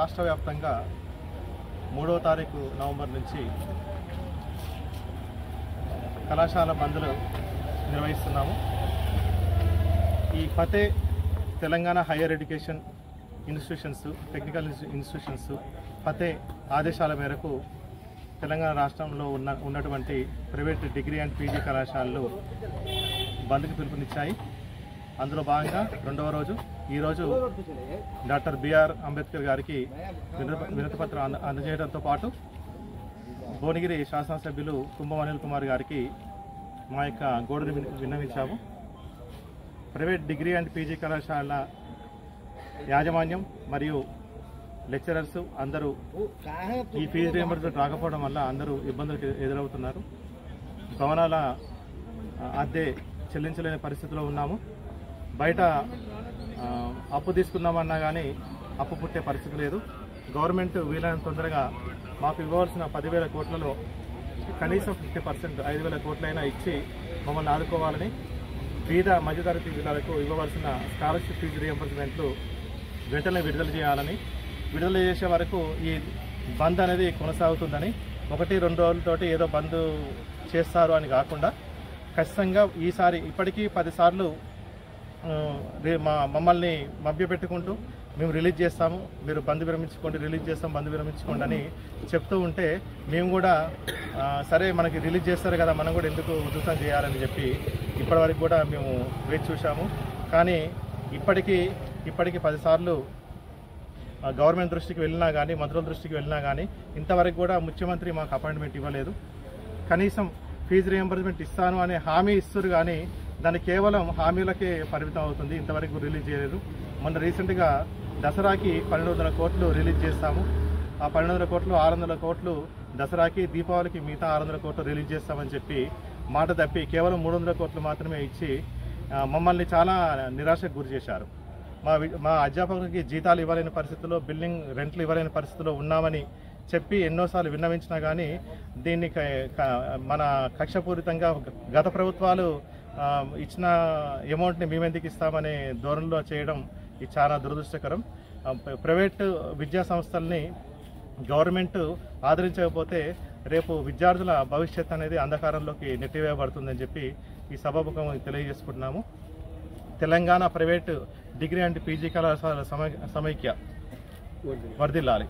రాష్ట్ర వ్యాప్తంగా 3వ తారీఖు నవంబర్ నుంచి కళాశాల బంద్లు నిర్వహిస్తున్నాము. ఈ Fateh Telangana higher education institutions, technical institutions Fateh ఆదేశాల మేరకు తెలంగాణ రాష్ట్రంలో ఉన్నటువంటి ప్రైవేట్ డిగ్రీ అండ్ పీజీ కళాశాలలు బంద్కి పిలుపునిచ్చాయి. అందులో భాగంగా 2వ రోజు ఈరోజు డాక్టర్ బిఆర్ అంబేద్కర్ గారికి వినతిపత్రం అందజేయడంతో పాటు భువనగిరి శాసనసభ్యులు కుంభం అనిల్ కుమార్ గారికి మా యొక్క గోడుని విన్నవించాము. ప్రైవేట్ డిగ్రీ అండ్ పీజీ కళాశాల యాజమాన్యం మరియు లెక్చరర్స్ అందరూ ఈ ఫీజు రియంబర్స్మెంట్ రాకపోవడం వల్ల అందరూ ఇబ్బందులకు ఎదురవుతున్నారు. భవనాల అద్దె చెల్లించలేని పరిస్థితిలో ఉన్నాము. బయట అప్పు తీసుకుందామన్నా కానీ అప్పు పుట్టే పరిస్థితి లేదు. గవర్నమెంట్ వీలైనంత తొందరగా మాకు ఇవ్వవలసిన 10,000 కోట్లలో కనీసం 50% 5,000 కోట్లైనా ఇచ్చి మమ్మల్ని ఆదుకోవాలని, పేద మధ్యతరగతి పిల్లలకు ఇవ్వవలసిన స్కాలర్షిప్ ఫీజు రియంబర్స్మెంట్లు వెంటనే విడుదల చేయాలని, విడుదల చేసే వరకు ఈ బంద్ అనేది కొనసాగుతుందని, 1-2 రోజులతోటి ఏదో బంద్ చేస్తారు అని కాకుండా ఖచ్చితంగా ఈసారి ఇప్పటికీ 10 సార్లు మమ్మల్ని మభ్యపెట్టుకుంటూ మేము రిలీజ్ చేస్తాము, మీరు బంద్ విరమించుకోండి, రిలీజ్ చేస్తాం, బంద్ విరమించుకోండి అని చెప్తూ ఉంటే మేము కూడా సరే మనకి రిలీజ్ చేస్తారు కదా, మనం కూడా ఎందుకు ఉధృతం చేయాలని చెప్పి ఇప్పటివరకు కూడా మేము వేచి చూసాము. కానీ ఇప్పటికీ 10 సార్లు గవర్నమెంట్ దృష్టికి వెళ్ళినా కానీ, మంత్రుల దృష్టికి వెళ్ళినా కానీ ఇంతవరకు కూడా ముఖ్యమంత్రి మాకు అపాయింట్మెంట్ ఇవ్వలేదు. కనీసం ఫీజు రియంబర్స్మెంట్ ఇస్తాను అనే హామీ ఇస్తారు కానీ దాన్ని కేవలం హామీలకే పరిమితం అవుతుంది. ఇంతవరకు రిలీజ్ చేయలేదు. మొన్న రీసెంట్గా దసరాకి 1,200 కోట్లు రిలీజ్ చేస్తాము. ఆ 1,200 కోట్లు 600 కోట్లు దసరాకి, దీపావళికి మిగతా 600 కోట్లు రిలీజ్ చేస్తామని చెప్పి మాట తప్పి కేవలం 300 కోట్లు మాత్రమే ఇచ్చి మమ్మల్ని చాలా నిరాశకు గురి చేశారు. మా అధ్యాపకులకి జీతాలు ఇవ్వలేని పరిస్థితుల్లో, బిల్డింగ్ రెంట్లు ఇవ్వలేని పరిస్థితుల్లో ఉన్నామని చెప్పి ఎన్నోసార్లు విన్నవించినా కానీ దీన్ని మన కక్షపూరితంగా గత ప్రభుత్వాలు ఇచ్చిన అమౌంట్ని మేమెందుకు ఇస్తామనే ధోరణిలో చేయడం ఇది చాలా దురదృష్టకరం. ప్రైవేటు విద్యా సంస్థల్ని గవర్నమెంట్ ఆదరించకపోతే రేపు విద్యార్థుల భవిష్యత్ అనేది అంధకారంలోకి నెట్టివేయబడుతుందని చెప్పి ఈ సభాముఖంగా తెలియజేసుకుంటున్నాము. Telangana private degree and PG కళాశాల సమైక్య వర్ధిల్లాలి.